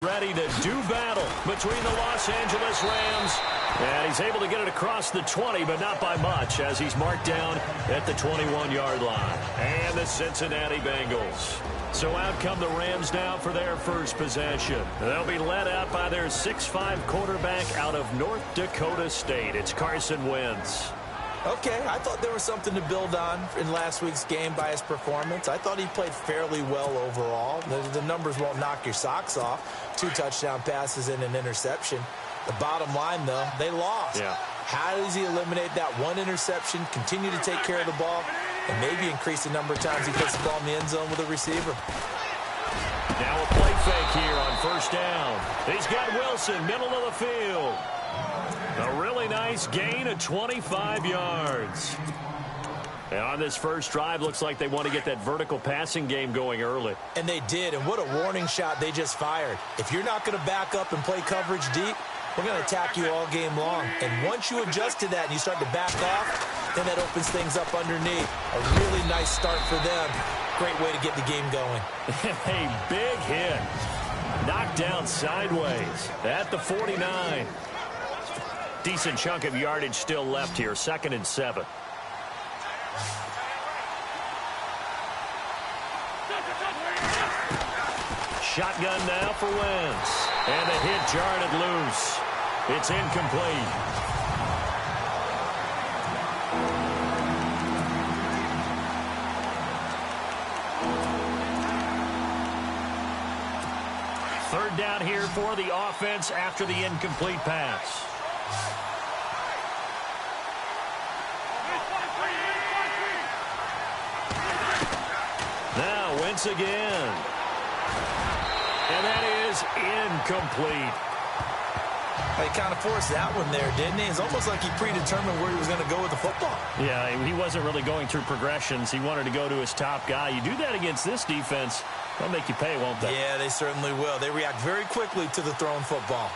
Ready to do battle between the Los Angeles Rams. And he's able to get it across the 20, but not by much, as he's marked down at the 21-yard line. And the Cincinnati Bengals. So out come the Rams now for their first possession. They'll be led out by their 6'5" quarterback out of North Dakota State. It's Carson Wentz. Okay, I thought there was something to build on in last week's game by his performance. I thought he played fairly well overall. The numbers won't knock your socks off. 2 touchdown passes and an interception. The bottom line, though, they lost. Yeah. How does he eliminate that one interception, continue to take care of the ball, and maybe increase the number of times he puts the ball in the end zone with a receiver? Now a play fake here on first down. He's got Wilson, middle of the field. A really nice gain of 25 yards. And on this first drive, looks like they want to get that vertical passing game going early. And they did, and what a warning shot they just fired. If you're not going to back up and play coverage deep, we're going to attack you all game long. And once you adjust to that and you start to back off, then that opens things up underneath. A really nice start for them. Great way to get the game going. A big hit. Knocked down sideways at the 49. Decent chunk of yardage still left here. 2nd and 7. Shotgun now for Wentz. And the hit jarred it loose. It's incomplete. Third down here for the offense after the incomplete pass. Now Wentz again. And that is incomplete. He kind of forced that one there, didn't he? It's almost like he predetermined where he was going to go with the football. Yeah, he wasn't really going through progressions. He wanted to go to his top guy. You do that against this defense, they'll make you pay, won't they? Yeah, they certainly will. They react very quickly to the thrown football.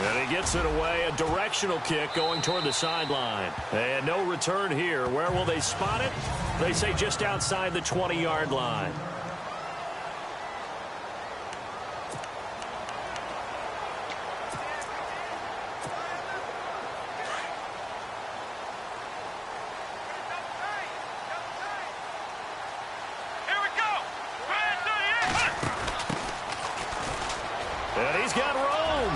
And he gets it away. A directional kick going toward the sideline. And no return here. Where will they spot it? They say just outside the 20-yard line. And he's got room.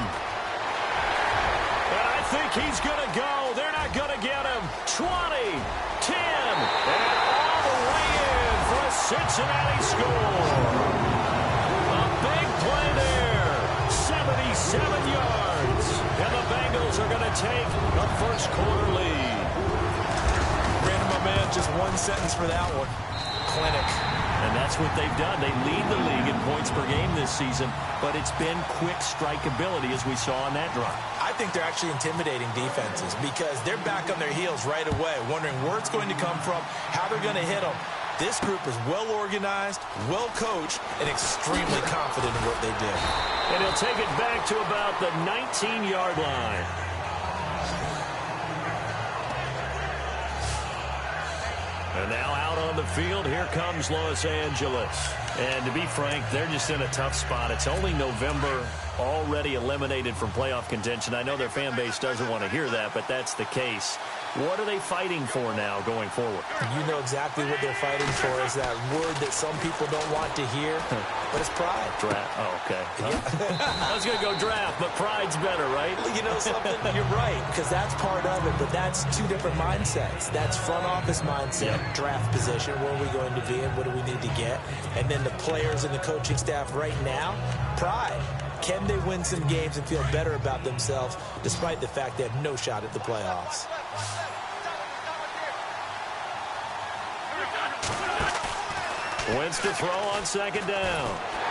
And I think he's going to go. They're not going to get him. 20, 10, and all the way in for a Cincinnati score. A big play there. 77 yards. And the Bengals are going to take the first quarter lead. Brandon, my man, just one sentence for that one. Clinic. And that's what they've done. They lead the league in points per game this season, but it's been quick strikeability as we saw on that drive. I think they're actually intimidating defenses because they're back on their heels right away, wondering where it's going to come from, how they're going to hit them. This group is well organized, well coached, and extremely confident in what they do. And he'll take it back to about the 19-yard line. And now out on the field, here comes Los Angeles. And to be frank, they're just in a tough spot. It's only November, already eliminated from playoff contention. I know their fan base doesn't want to hear that, but that's the case. What are they fighting for now going forward? You know exactly what they're fighting for is that word that some people don't want to hear, but it's pride. Draft. Oh, okay. I was going to go draft, but pride's better, right? You know something? You're right, because that's part of it, but that's 2 different mindsets. That's front office mindset, draft position, where are we going to be and what do we need to get? And then the players and the coaching staff right now, pride. Can they win some games and feel better about themselves despite the fact they have no shot at the playoffs? Wentz to throw on second down.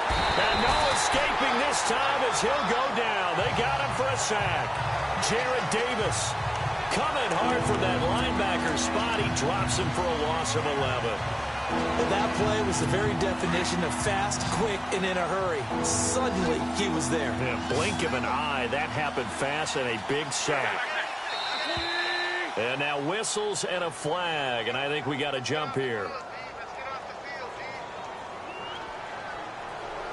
And no escaping this time as he'll go down. They got him for a sack. Jared Davis coming hard from that linebacker spot. He drops him for a loss of 11. Well, that play was the very definition of fast, quick, and in a hurry. Suddenly, he was there. In a blink of an eye, that happened fast and a big sack. And now whistles and a flag, and I think we got to jump here.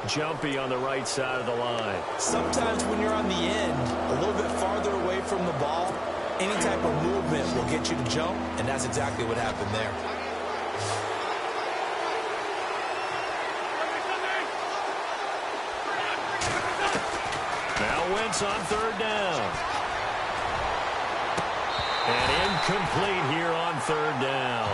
jumpy on the right side of the line. Sometimes when you're on the end, a little bit farther away from the ball, any type of movement will get you to jump, and that's exactly what happened there. Now Wentz on third down. And incomplete here on third down.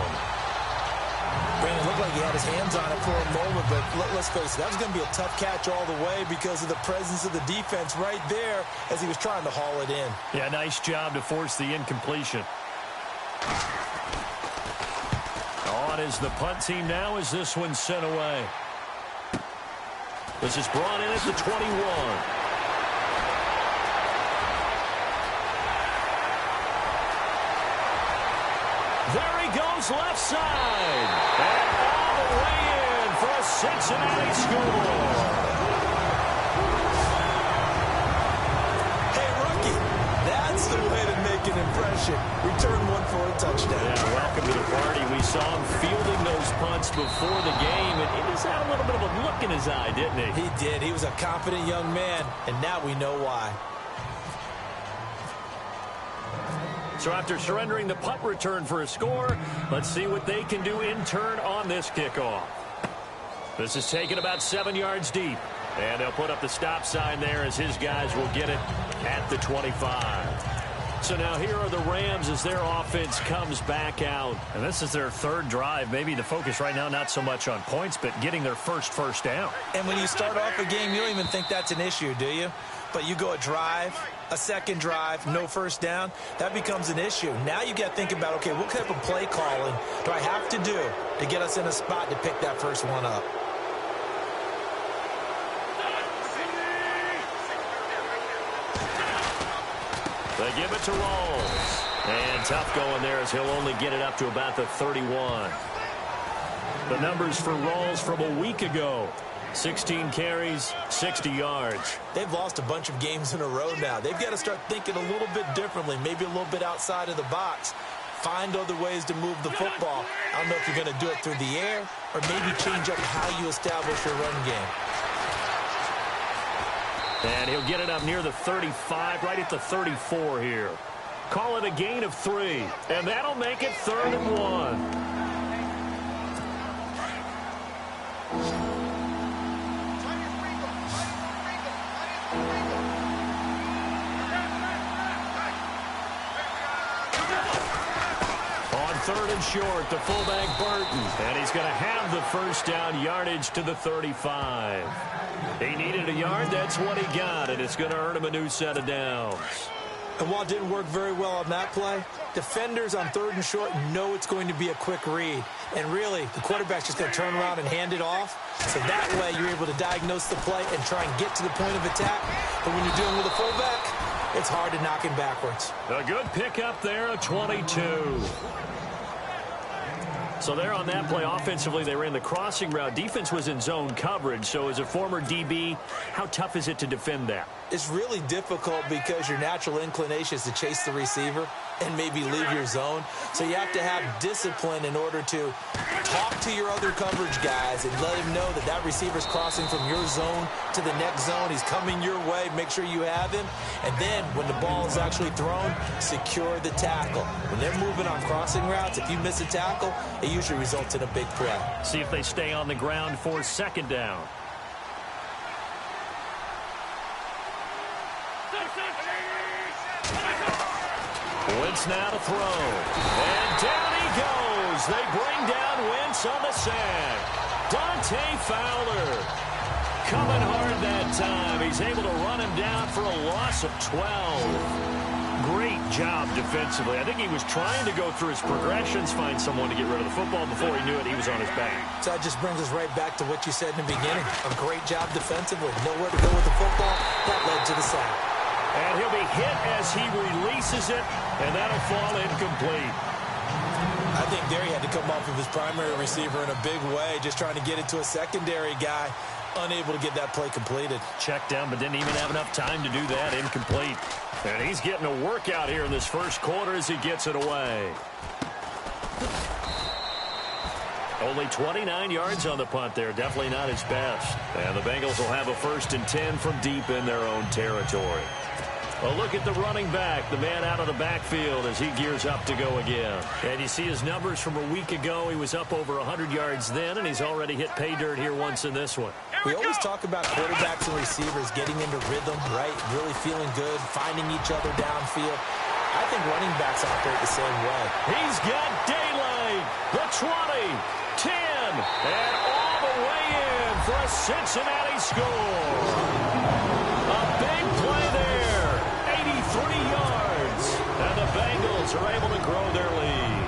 Brandon, looked like he had his hands on it for a moment, but let's face it, that was going to be a tough catch all the way because of the presence of the defense right there as he was trying to haul it in. Yeah, nice job to force the incompletion. On is the punt team now as this one's sent away. This is brought in at the 21. There he goes left side. And all the way in for a Cincinnati score. Hey, rookie, that's the way to make an impression. Return one for a touchdown. Yeah, welcome to the party. We saw him fielding those punts before the game, and he just had a little bit of a look in his eye, didn't he? He did. He was a confident young man, and now we know why. So after surrendering the punt return for a score, let's see what they can do in turn on this kickoff. This is taken about 7 yards deep. And they'll put up the stop sign there as his guys will get it at the 25. So now here are the Rams as their offense comes back out. And this is their third drive. Maybe the focus right now not so much on points, but getting their first down. And when you start off a game, you don't even think that's an issue, do you? But you go a drive, a second drive, no first down, that becomes an issue. Now you got to think about, okay, what type of play calling do I have to do to get us in a spot to pick that first one up? They give it to Rawls. And tough going there as he'll only get it up to about the 31. The numbers for Rawls from a week ago. 16 carries, 60 yards. They've lost a bunch of games in a row now. They've got to start thinking a little bit differently, maybe a little bit outside of the box. Find other ways to move the football. I don't know if you're going to do it through the air or maybe change up how you establish your run game. And he'll get it up near the 35, right at the 34 here. Call it a gain of 3, and that'll make it 3rd and 1. Third and short, the fullback Burton. And he's going to have the first down yardage to the 35. He needed a yard. That's what he got, and it's going to earn him a new set of downs. And while it didn't work very well on that play, defenders on 3rd and short know it's going to be a quick read. And really, the quarterback's just going to turn around and hand it off. So that way, you're able to diagnose the play and try and get to the point of attack. But when you're dealing with a fullback, it's hard to knock him backwards. A good pickup there, a 22. So there on that play, offensively, they ran the crossing route. Defense was in zone coverage. So as a former DB, how tough is it to defend that? It's really difficult because your natural inclination is to chase the receiver and maybe leave your zone. So you have to have discipline in order to talk to your other coverage guys and let him know that that receiver's crossing from your zone to the next zone. He's coming your way. Make sure you have him. And then when the ball is actually thrown, secure the tackle. When they're moving on crossing routes, if you miss a tackle, it usually results in a big play. See if they stay on the ground for 2nd down. Wentz now to throw. And down he goes. They bring down Wentz on the sack. Dante Fowler coming hard that time. He's able to run him down for a loss of 12. Great job defensively. I think he was trying to go through his progressions, find someone to get rid of the football. Before he knew it, he was on his back. So that just brings us right back to what you said in the beginning. A great job defensively. Nowhere to go with the football. That led to the sack. And he'll be hit as he releases it, and that'll fall incomplete. I think there he had to come off of his primary receiver in a big way, just trying to get it to a secondary guy, unable to get that play completed. Checked down, but didn't even have enough time to do that. Incomplete. And he's getting a workout here in this first quarter as he gets it away. Only 29 yards on the punt there. Definitely not his best. And the Bengals will have a 1st and 10 from deep in their own territory. A look at the running back, the man out of the backfield as he gears up to go again. And you see his numbers from a week ago. He was up over 100 yards then, and he's already hit pay dirt here once in this one. We always talk about quarterbacks and receivers getting into rhythm, right? Really feeling good, finding each other downfield. I think running backs operate the same way. He's got daylight. The 20, 10, and all the way in for a Cincinnati score. A big play there. 83 yards. And the Bengals are able to grow their lead.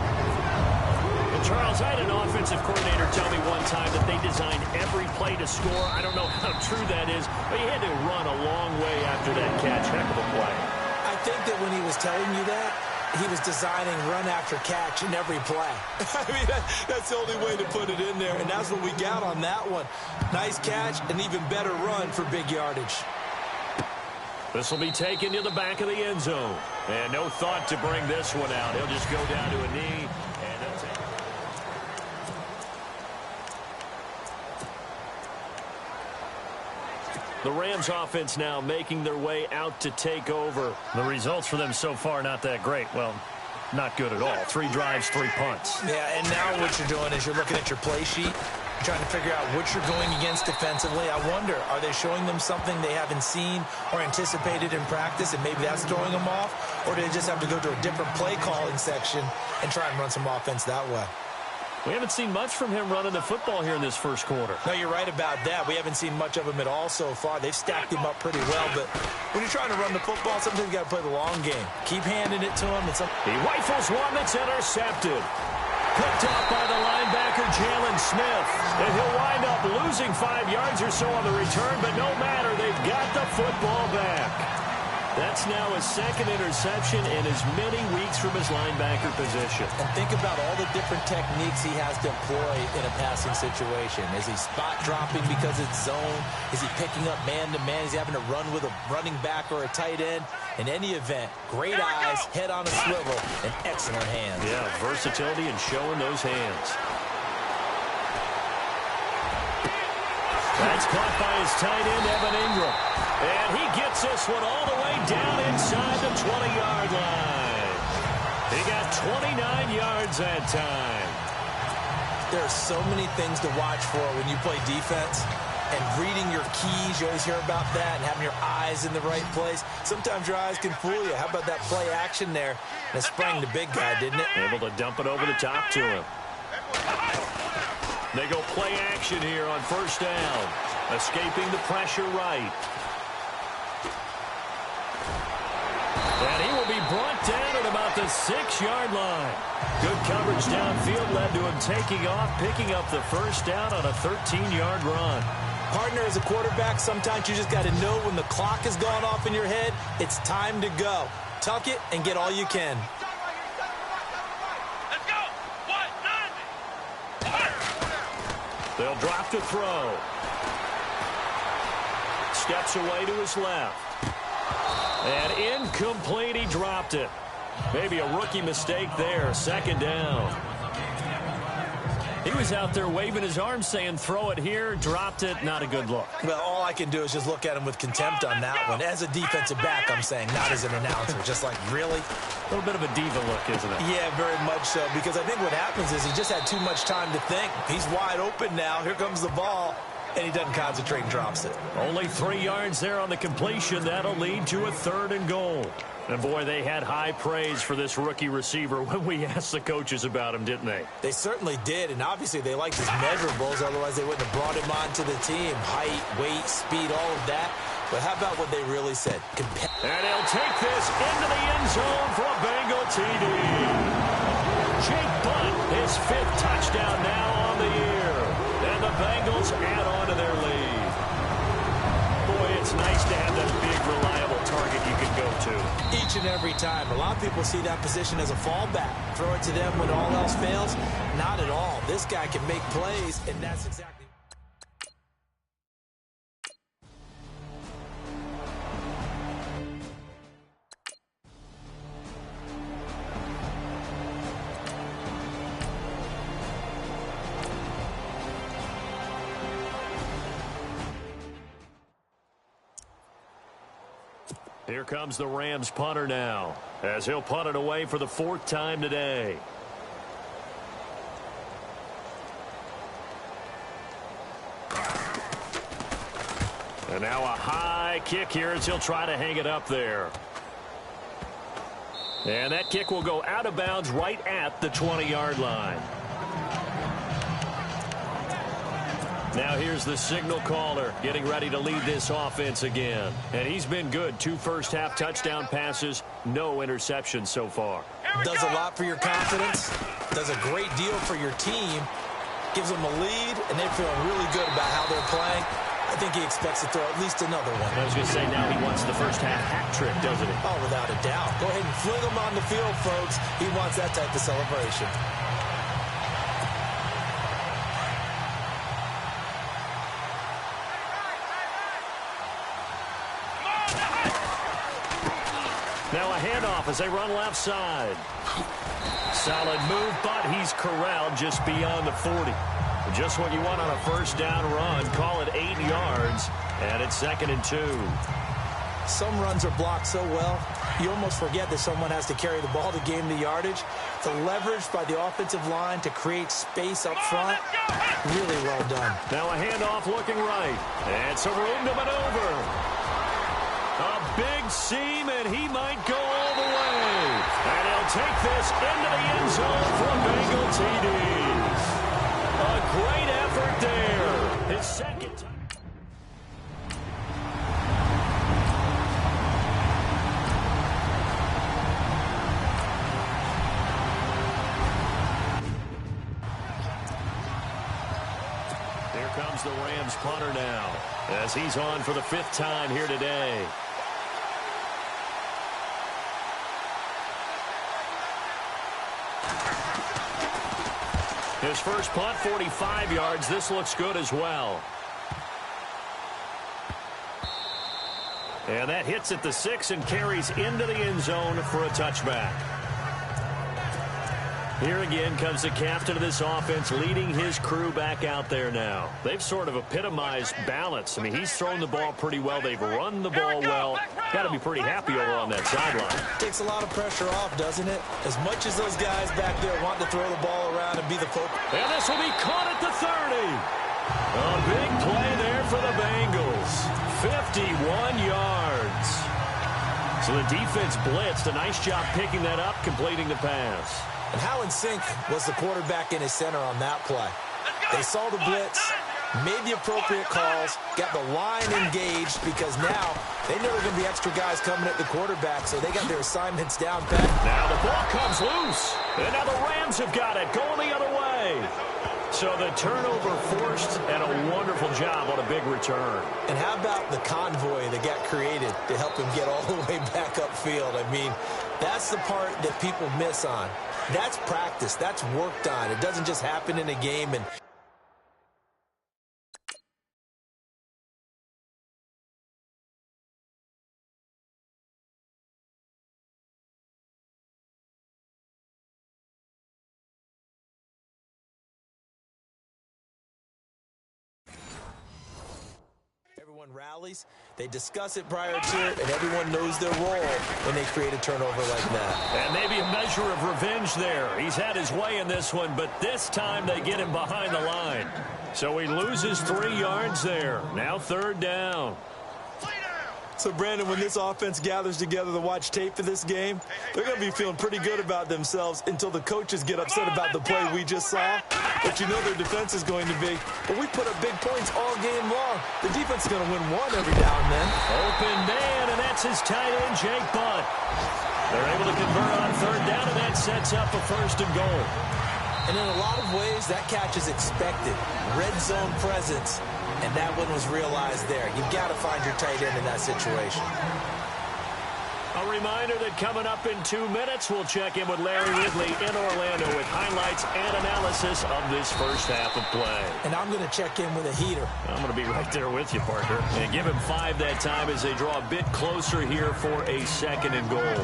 And Charles, I had an offensive coordinator tell me one time that they designed every play to score. I don't know how true that is, but he had to run a long way after that catch. Heck of a play. I think that when he was telling you that, he was designing run after catch in every play. I mean, that's the only way to put it in there, and that's what we got on that one. Nice catch, an even better run for big yardage. This will be taken to the back of the end zone. And no thought to bring this one out. He'll just go down to a knee, and he'll take it. The Rams offense now making their way out to take over. The results for them so far not that great. Well, not good at all. 3 drives, 3 punts. Yeah, and now what you're doing is you're looking at your play sheet, trying to figure out what you're going against defensively. I wonder, are they showing them something they haven't seen or anticipated in practice, and maybe that's throwing them off? Or do they just have to go to a different play calling section and try and run some offense that way? We haven't seen much from him running the football here in this first quarter. No, you're right about that. We haven't seen much of him at all so far. They've stacked him up pretty well, but when you're trying to run the football, sometimes you got to play the long game. Keep handing it to him. He rifles one that's intercepted. Picked up by the linebacker, Jalen Smith. And he'll wind up losing 5 yards or so on the return, but no matter, they've got the football back. That's now his 2nd interception in as many weeks from his linebacker position. And think about all the different techniques he has to employ in a passing situation. Is he spot dropping because it's zone? Is he picking up man-to-man? Is he having to run with a running back or a tight end? In any event, great eyes, head on a swivel, and excellent hands. Yeah, versatility and showing those hands. That's caught by his tight end, Evan Ingram. And he gets this one all the way down inside the 20-yard line. He got 29 yards that time. There are so many things to watch for when you play defense. And reading your keys, you always hear about that, and having your eyes in the right place. Sometimes your eyes can fool you. How about that play action there? And it sprang the big guy, didn't it? Able to dump it over the top to him. They go play action here on 1st down. Escaping the pressure right. And he will be brought down at about the 6-yard line. Good coverage downfield led to him taking off, picking up the 1st down on a 13-yard run. Partner, as a quarterback, sometimes you just got to know when the clock has gone off in your head, it's time to go. Tuck it and get all you can. Let's go. 1-9. They'll drop to throw. Steps away to his left. And incomplete, he dropped it. Maybe a rookie mistake there, 2nd down. He was out there waving his arms saying, throw it here, dropped it, not a good look. Well, all I can do is just look at him with contempt on that one. As a defensive back, I'm saying, not as an announcer. Just like, really? A little bit of a diva look, isn't it? Yeah, very much so, because I think what happens is he just had too much time to think. He's wide open now. Here comes the ball. And he doesn't concentrate and drops it. Only 3 yards there on the completion. That'll lead to a 3rd and goal. And, boy, they had high praise for this rookie receiver when we asked the coaches about him, didn't they? They certainly did, and obviously they liked his measurables. Otherwise, they wouldn't have brought him onto the team. Height, weight, speed, all of that. But how about what they really said? And he'll take this into the end zone for a Bengal TD. Jake Butt, his 5th touchdown now on the year. And the Bengals add on to their lead. Boy, it's nice to have that big, reliable target you can go to. Each and every time. A lot of people see that position as a fallback. Throw it to them when all else fails. Not at all. This guy can make plays, and that's exactly... Here comes the Rams punter now, as he'll punt it away for the 4th time today. And now a high kick here as he'll try to hang it up there. And that kick will go out of bounds right at the 20-yard line. Now here's the signal caller getting ready to lead this offense again. And he's been good. 2 first-half touchdown passes, no interceptions so far. Does a lot for your confidence. Does a great deal for your team. Gives them a lead, and they're feeling really good about how they're playing. I think he expects to throw at least another one. I was going to say now he wants the first-half hat trick, doesn't he? Oh, without a doubt. Go ahead and fling him on the field, folks. He wants that type of celebration. Now a handoff as they run left side. Solid move, but he's corralled just beyond the 40. Just what you want on a first down run. Call it 8 yards, and it's 2nd and 2. Some runs are blocked so well, you almost forget that someone has to carry the ball to gain the yardage. The leverage by the offensive line to create space up front, really well done. Now a handoff looking right, and some room to maneuver. A big seam, and he might go all the way. And he'll take this into the end zone for a Bengal TD. A great effort there. His second time. Here comes the Rams punter now, as he's on for the 5th time here today. His first punt, 45 yards. This looks good as well. And that hits at the 6 and carries into the end zone for a touchback. Here again comes the captain of this offense, leading his crew back out there now. They've sort of epitomized balance. I mean, he's thrown the ball pretty well. They've run the ball well. Got to be pretty happy over on that sideline. Takes a lot of pressure off, doesn't it? As much as those guys back there want to throw the ball around and be the focus. And this will be caught at the 30. A big play there for the Bengals. 51 yards. So the defense blitzed. A nice job picking that up, completing the pass. And how in sync was the quarterback in his center on that play? They saw the blitz, made the appropriate calls, got the line engaged, because now they know there are going to be extra guys coming at the quarterback, so they got their assignments down pat. Now the ball comes loose, and now the Rams have got it, going the other way. So the turnover forced, and a wonderful job on a big return. And how about the convoy that got created to help him get all the way back upfield? I mean, that's the part that people miss on. That's practice. That's worked on. It doesn't just happen in a game. And everyone rallies, they discuss it prior to it, and everyone knows their role when they create a turnover like that. And maybe a measure of revenge there. He's had his way in this one, but this time they get him behind the line. So he loses 3 yards there. Now 3rd down. So, Brandon, when this offense gathers together to watch tape for this game, they're going to be feeling pretty good about themselves until the coaches get upset about the play we just saw. But you know their defense is going to be, but we put up big points all game long. The defense is going to win one every now and then. Open man, and that's his tight end, Jake Butt. They're able to convert on 3rd down, and that sets up a 1st and goal. And in a lot of ways, that catch is expected. Red zone presence. And that one was realized there. You've got to find your tight end in that situation. A reminder that coming up in 2 minutes, we'll check in with Larry Ridley in Orlando with highlights and analysis of this first half of play. And I'm going to check in with a heater. I'm going to be right there with you, Parker. And give him 5 that time as they draw a bit closer here for a 2nd and goal.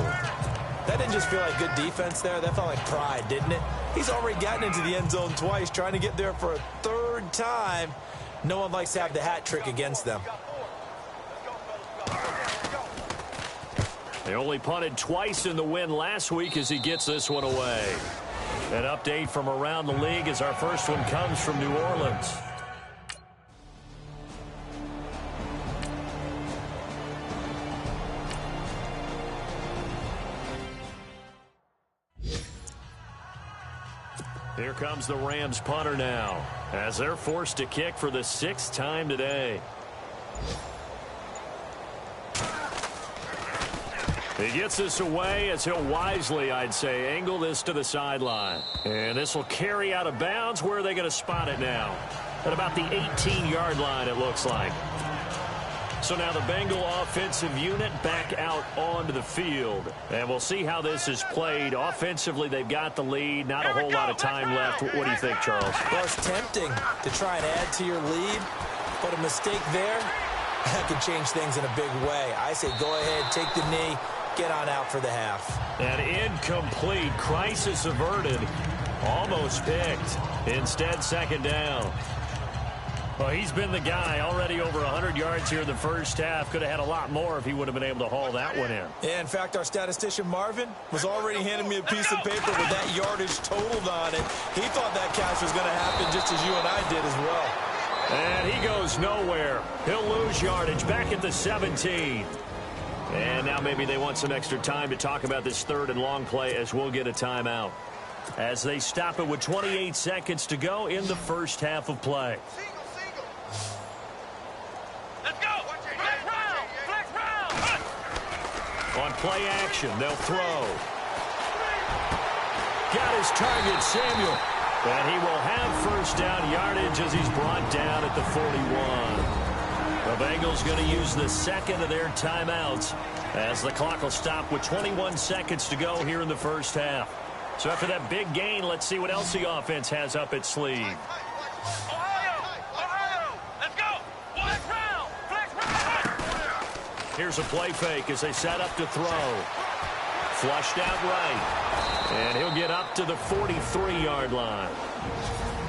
That didn't just feel like good defense there. That felt like pride, didn't it? He's already gotten into the end zone twice, trying to get there for a 3rd time. No one likes to have the hat trick against them. They only punted twice in the win last week as he gets this one away. An update from around the league as our first one comes from New Orleans. Here comes the Rams punter now as they're forced to kick for the 6th time today. He gets this away as he'll wisely, I'd say, angle this to the sideline. And this will carry out of bounds. Where are they going to spot it now? At about the 18-yard line, it looks like. So now the Bengal offensive unit back out onto the field. And we'll see how this is played. Offensively, they've got the lead. Not a whole lot of time left. What do you think, Charles? Well, it's tempting to try and add to your lead, but a mistake there, that could change things in a big way. I say go ahead, take the knee, get on out for the half. An incomplete, crisis averted, almost picked. Instead, 2nd down. Well, he's been the guy, already over 100 yards here in the first half. Could have had a lot more if he would have been able to haul that one in. Yeah, in fact, our statistician Marvin was already handing me a piece of paper with that yardage totaled on it. He thought that catch was going to happen just as you and I did as well. And he goes nowhere. He'll lose yardage back at the 17. And now maybe they want some extra time to talk about this 3rd and long play as we'll get a timeout. As they stop it with 28 seconds to go in the first half of play. Let's go! Flex round! On play action, they'll throw. Got his target, Samuel. And he will have first down yardage as he's brought down at the 41. The Bengals going to use the 2nd of their timeouts as the clock will stop with 21 seconds to go here in the first half. So after that big gain, let's see what else the offense has up its sleeve. Ohio! Let's go! Flex round! Here's a play fake as they set up to throw. Flushed out right. And he'll get up to the 43-yard line.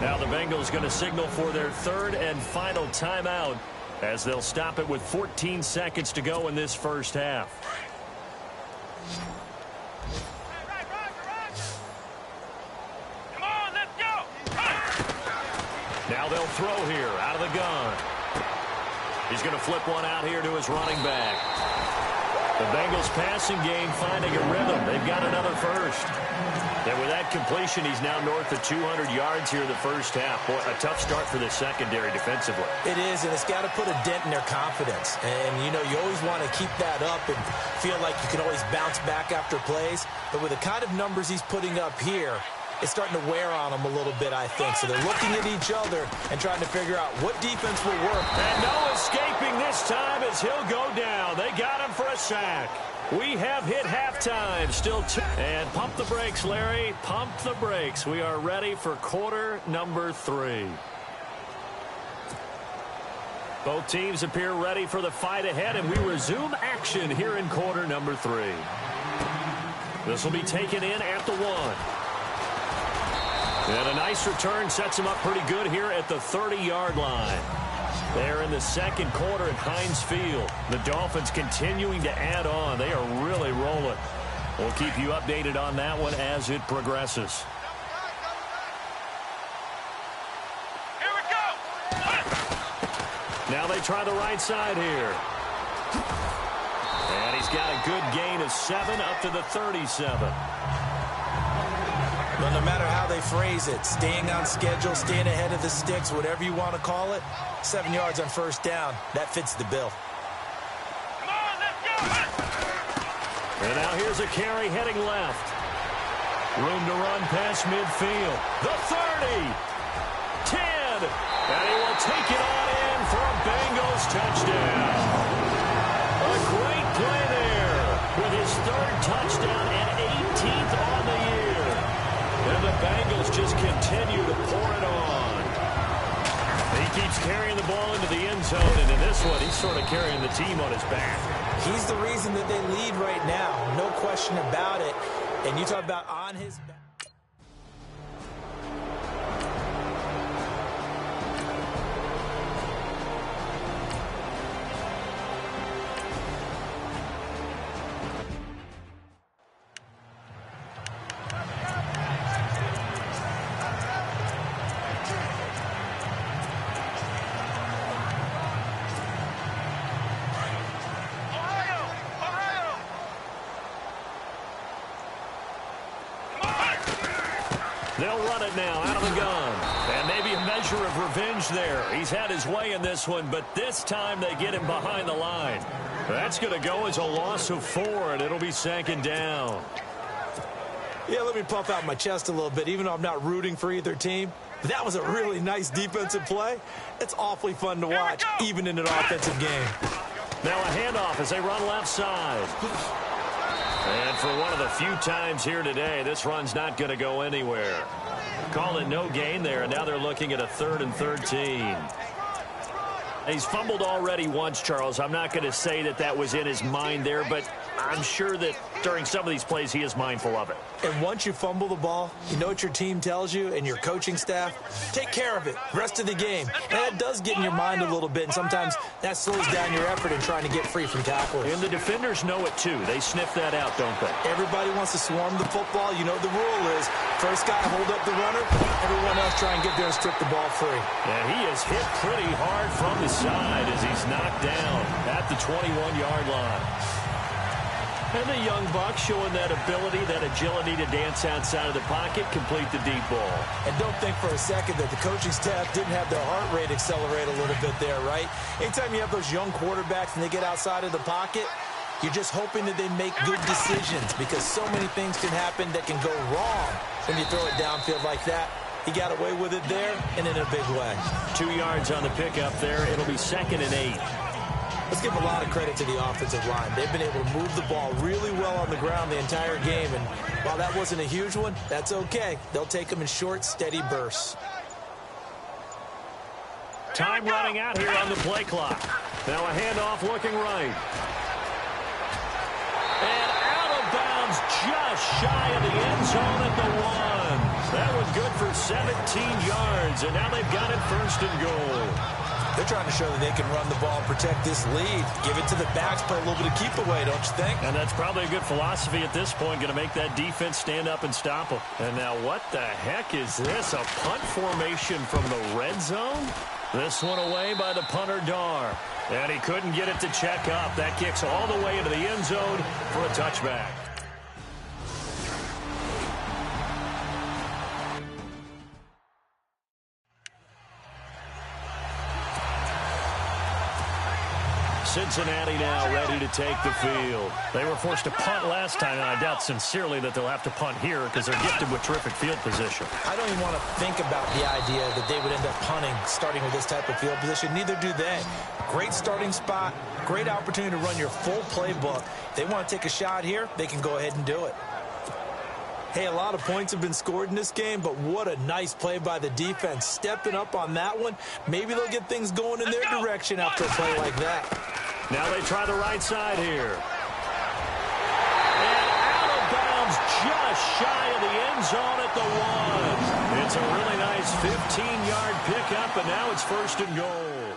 Now the Bengals going to signal for their 3rd and final timeout as they'll stop it with 14 seconds to go in this first half. Come on, let's go! Now they'll throw here out of the gun. He's going to flip one out here to his running back. The Bengals passing game finding a rhythm. They've got another first. And with that completion, he's now north of 200 yards here in the first half. Boy, a tough start for the secondary defensively. It is, and it's got to put a dent in their confidence. And, you know, you always want to keep that up and feel like you can always bounce back after plays. But with the kind of numbers he's putting up here, it's starting to wear on them a little bit, I think. So they're looking at each other and trying to figure out what defense will work. And no escaping this time as he'll go down. They got him for a sack. We have hit halftime. Still two. And pump the brakes, Larry. Pump the brakes. We are ready for quarter number 3. Both teams appear ready for the fight ahead, and we resume action here in quarter number 3. This will be taken in at the 1. And a nice return sets him up pretty good here at the 30-yard line. They're in the second quarter at Heinz Field. The Dolphins continuing to add on. They are really rolling. We'll keep you updated on that one as it progresses. Here we go! Now they try the right side here. And he's got a good gain of 7 up to the 37. Well, no matter how they phrase it, staying on schedule, staying ahead of the sticks, whatever you want to call it, 7 yards on first down, that fits the bill. Come on, let's go! And now here's a carry heading left. Room to run past midfield. The 30. 10. And he will take it on in for a Bengals touchdown. A great play there with his 3rd touchdown and 18th on the year. And the Bengals just continue to pour it on. He keeps carrying the ball into the end zone, and in this one, he's sort of carrying the team on his back. He's the reason that they lead right now, no question about it. And you talk about on his back. They'll run it now out of the gun. And maybe a measure of revenge there. He's had his way in this one, but this time they get him behind the line. That's going to go as a loss of 4, and it'll be second down. Yeah, let me puff out my chest a little bit, even though I'm not rooting for either team. That was a really nice defensive play. It's awfully fun to watch, even in an offensive game. Now a handoff as they run left side. And for one of the few times here today, this run's not going to go anywhere. Call it no gain there, and now they're looking at a 3rd and 13. He's fumbled already once, Charles. I'm not going to say that that was in his mind there, but I'm sure that during some of these plays he is mindful of it. And once you fumble the ball, you know what your team tells you and your coaching staff? Take care of it. Rest of the game. And that does get in your mind a little bit, and sometimes that slows down your effort in trying to get free from tacklers. And the defenders know it, too. They sniff that out, don't they? Everybody wants to swarm the football. You know the rule is first guy hold up the runner, everyone else try and get there and strip the ball free. And he is hit pretty hard from the side as he's knocked down at the 21-yard line. And the young buck showing that ability, that agility to dance outside of the pocket, complete the deep ball. And don't think for a second that the coaching staff didn't have their heart rate accelerate a little bit there, right? Anytime you have those young quarterbacks and they get outside of the pocket, you're just hoping that they make good decisions because so many things can happen that can go wrong when you throw it downfield like that. He got away with it there and in a big way. 2 yards on the pickup there. It'll be 2nd and 8. Let's give a lot of credit to the offensive line. They've been able to move the ball really well on the ground the entire game. And while that wasn't a huge one, that's okay. They'll take them in short, steady bursts. Time running out here on the play clock. Now a handoff looking right. And out of bounds just shy of the end zone at the 1. That was good for 17 yards. And now they've got it 1st and goal. They're trying to show that they can run the ball and protect this lead. Give it to the backs, play a little bit of keep away, don't you think? And that's probably a good philosophy at this point, going to make that defense stand up and stop them. And now what the heck is this? A punt formation from the red zone? This one away by the punter, Dar. And he couldn't get it to check up. That kicks all the way into the end zone for a touchback. Cincinnati now ready to take the field. They were forced to punt last time, and I doubt sincerely that they'll have to punt here because they're gifted with terrific field position. I don't even want to think about the idea that they would end up punting starting with this type of field position. Neither do they. Great starting spot, great opportunity to run your full playbook. If they want to take a shot here, they can go ahead and do it. Hey, a lot of points have been scored in this game, but what a nice play by the defense. Stepping up on that one, maybe they'll get things going in their direction after a play like that. Now they try the right side here. And out of bounds just shy of the end zone at the 1. It's a really nice 15-yard pickup, and now it's 1st and goal.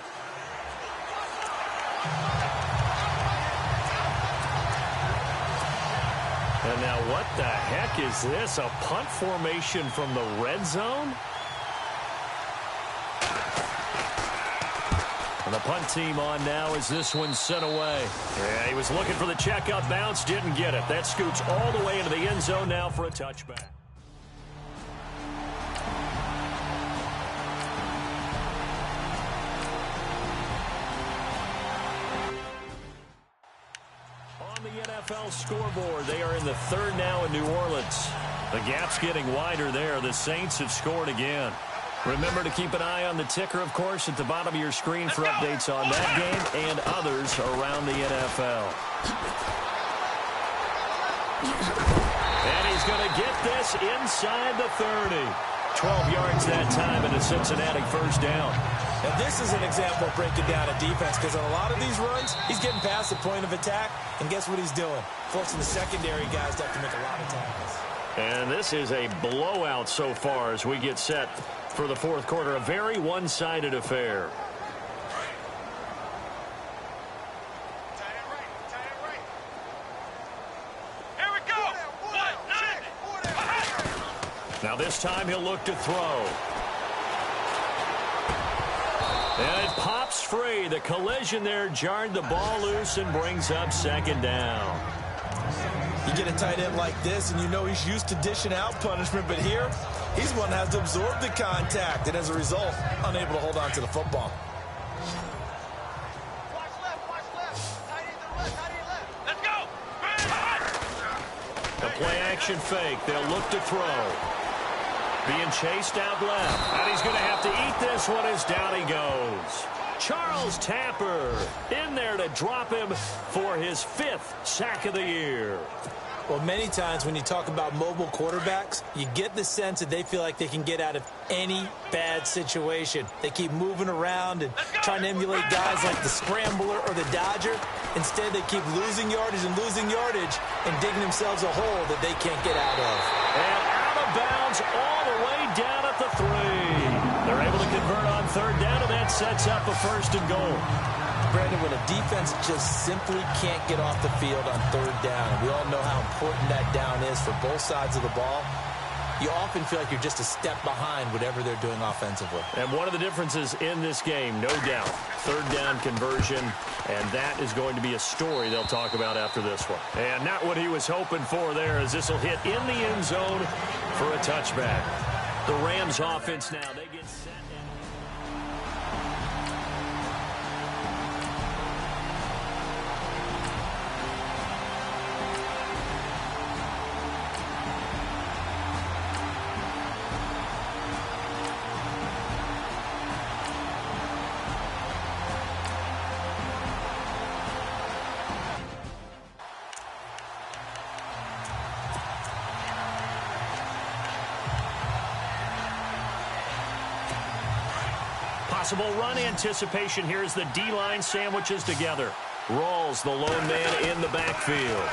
And now what the heck is this? A punt formation from the red zone? And the punt team on now as this one's sent away. Yeah, he was looking for the checkup bounce, didn't get it. That scoots all the way into the end zone now for a touchback. On the NFL scoreboard, they are in the 3rd now in New Orleans. The gap's getting wider there. The Saints have scored again. Remember to keep an eye on the ticker, of course, at the bottom of your screen for updates on that game and others around the NFL. And he's going to get this inside the 30. 12 yards that time and a Cincinnati 1st down. Now, this is an example of breaking down a defense because on a lot of these runs, he's getting past the point of attack, and guess what he's doing? Forcing the secondary guys to have to make a lot of tackles. And this is a blowout so far as we get set for the 4th quarter. A very one-sided affair. Here we go. Now this time he'll look to throw. And it pops free. The collision there jarred the ball loose and brings up 2nd down. You get a tight end like this, and you know he's used to dishing out punishment, but here, He's the one that has to absorb the contact, and as a result, unable to hold on to the football. Watch left. Tight end to the left, tight end left. Let's go. The play action fake. They'll look to throw. Being chased out left. And he's going to have to eat this one as down he goes. Charles Tapper in there to drop him for his 5th sack of the year. Well, many times when you talk about mobile quarterbacks, you get the sense that they feel like they can get out of any bad situation. They keep moving around and trying to emulate guys like the Scrambler or the Dodger. Instead, they keep losing yardage and digging themselves a hole that they can't get out of. And out of bounds all the way down at the 3. They're able to convert on 3rd down, and that sets up a 1st and goal. Brandon, when a defense just simply can't get off the field on 3rd down, and we all know how important that down is for both sides of the ball, you often feel like you're just a step behind whatever they're doing offensively. And one of the differences in this game, no doubt, 3rd down conversion, and that is going to be a story they'll talk about after this one. And not what he was hoping for there, as this will hit in the end zone for a touchback. The Rams offense now, they get set. Possible run anticipation here as the D-line sandwiches together. Rawls, the lone man in the backfield.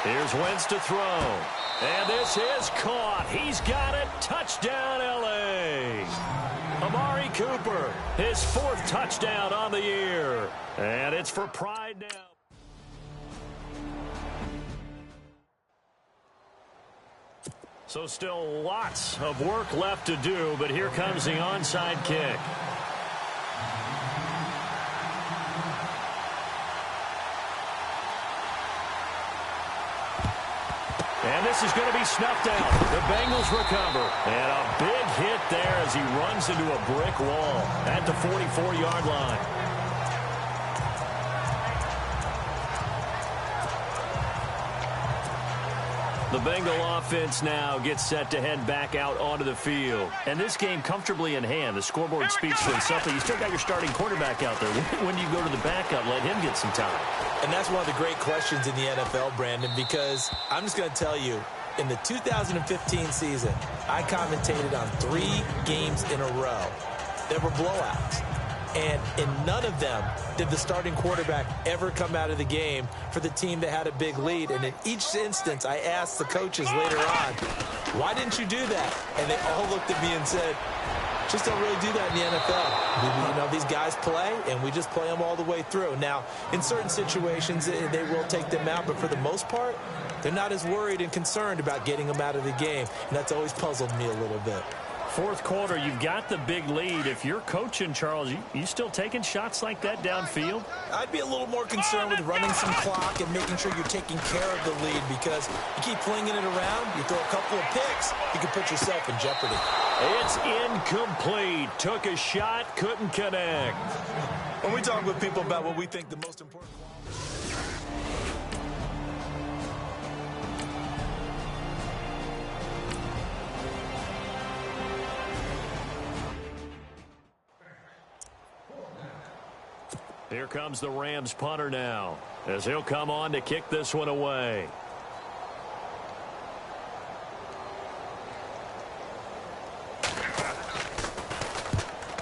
Here's Wentz to throw. And this is caught. He's got it. Touchdown, L.A. Amari Cooper, his 4th touchdown on the year. And it's for pride now. So still lots of work left to do, but here comes the onside kick. And this is going to be snuffed out. The Bengals recover. And a big hit there as he runs into a brick wall at the 44-yard line. The Bengal offense now gets set to head back out onto the field. And this game comfortably in hand. The scoreboard speaks for itself. You still got your starting quarterback out there. When do you go to the backup? Let him get some time. And that's one of the great questions in the NFL, Brandon, because I'm just going to tell you, in the 2015 season, I commentated on 3 games in a row. There were blowouts. And in none of them did the starting quarterback ever come out of the game for the team that had a big lead. And in each instance, I asked the coaches later on, why didn't you do that? And they all looked at me and said, just don't really do that in the NFL. You know, these guys play, and we just play them all the way through. Now, in certain situations, they will take them out, but for the most part, they're not as worried and concerned about getting them out of the game. And that's always puzzled me a little bit. 4th quarter, you've got the big lead. If you're coaching, Charles, you still taking shots like that downfield? I'd be a little more concerned with running some clock and making sure you're taking care of the lead, because you keep flinging it around, you throw a couple of picks, you can put yourself in jeopardy. It's incomplete. Took a shot, couldn't connect. When we talk with people about what we think the most important Here comes the Rams punter now, as he'll come on to kick this one away.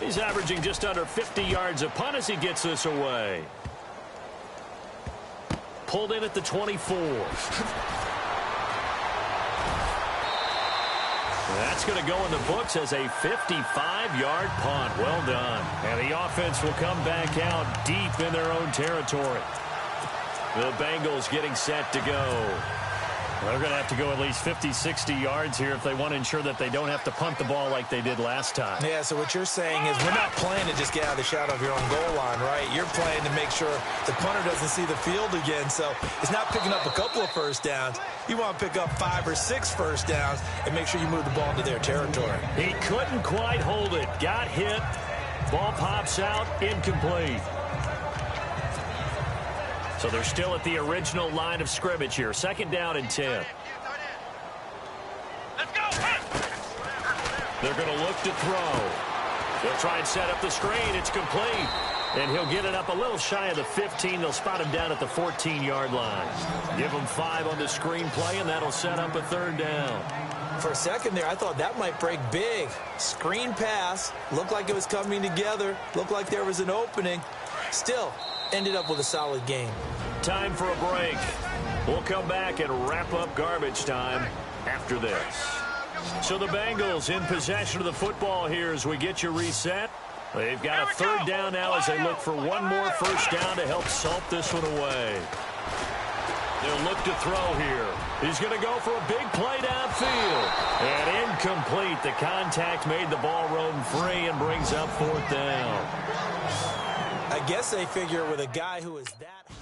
He's averaging just under 50 yards a punt as he gets this away. Pulled in at the 24. That's going to go in the books as a 55-yard punt. Well done. And the offense will come back out deep in their own territory. The Bengals getting set to go. They're going to have to go at least 50, 60 yards here if they want to ensure that they don't have to punt the ball like they did last time. Yeah, so what you're saying is we're not playing to just get out of the shadow of your own goal line, right? You're playing to make sure the punter doesn't see the field again. So it's not picking up a couple of first downs. You want to pick up 5 or 6 first downs and make sure you move the ball into their territory. He couldn't quite hold it. Got hit. Ball pops out. Incomplete. So they're still at the original line of scrimmage here. 2nd down and 10. Let's go. They're going to look to throw. They'll try and set up the screen. It's complete. And he'll get it up a little shy of the 15. They'll spot him down at the 14-yard line. Give him 5 on the screen play, and that'll set up a 3rd down. For a second there, I thought that might break big. Screen pass. Looked like it was coming together. Looked like there was an opening. Still, ended up with a solid game. Time for a break. We'll come back and wrap up garbage time after this. So the Bengals in possession of the football here as we get you reset. They've got a 3rd down now as they look for one more first down to help salt this one away. They'll look to throw here. He's going to go for a big play downfield. And incomplete. The contact made the ball roam free and brings up 4th down. I guess they figure with a guy who is that high.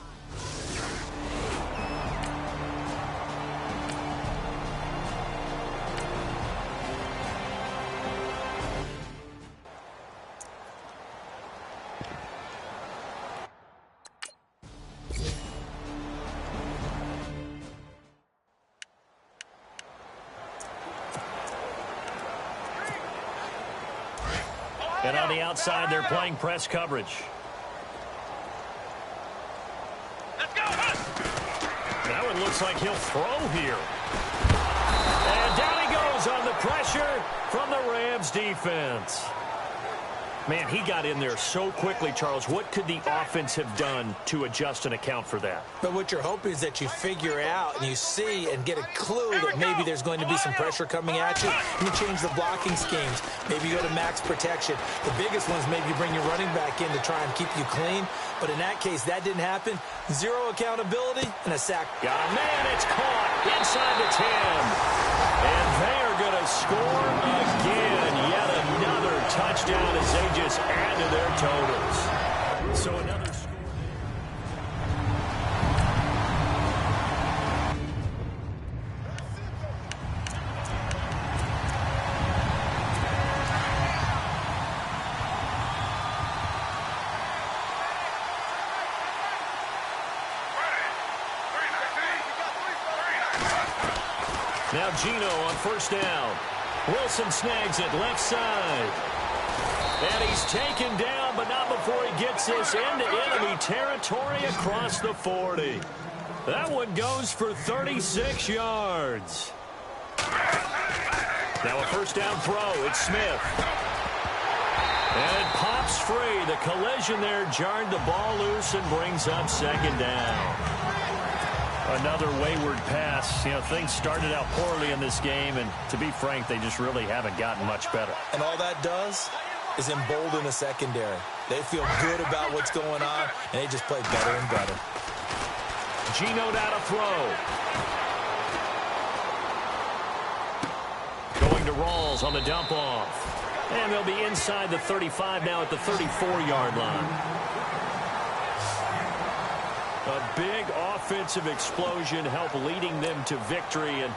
And on the outside, they're playing press coverage. Let's go. That one looks like he'll throw here. And down he goes on the pressure from the Rams defense. Man, he got in there so quickly, Charles. What could the offense have done to adjust and account for that? But what you're hoping is that you figure out and you see and get a clue that maybe there's going to be some pressure coming at you, and you change the blocking schemes. Maybe you go to max protection. The biggest ones, maybe you bring your running back in to try and keep you clean. But in that case, that didn't happen. 0 accountability and a sack. Got a man, it's caught inside the 10. And they are going to score again. Yet another touchdown as they just add to their totals. So another score. Now Gino on 1st down. Wilson snags it left side. And he's taken down, but not before he gets this into enemy territory across the 40. That one goes for 36 yards. Now a 1st down throw. It's Smith. And it pops free. The collision there jarred the ball loose and brings up 2nd down. Another wayward pass. You know, things started out poorly in this game, and to be frank, they just really haven't gotten much better. And all that does is embolden the secondary. They feel good about what's going on, and they just play better and better. Gino down a throw. Going to Rawls on the dump off. And they'll be inside the 35 now at the 34-yard line. A big offensive explosion helped leading them to victory. And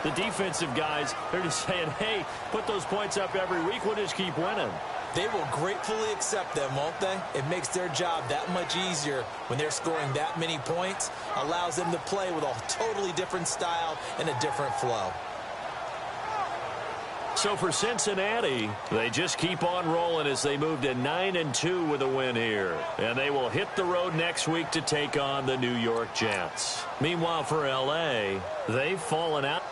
the defensive guys, they're just saying, hey, put those points up every week. We'll just keep winning. They will gratefully accept them, won't they? It makes their job that much easier when they're scoring that many points. Allows them to play with a totally different style and a different flow. So for Cincinnati, they just keep on rolling as they move to 9-2 with a win here. And they will hit the road next week to take on the New York Jets. Meanwhile, for L.A., they've fallen out.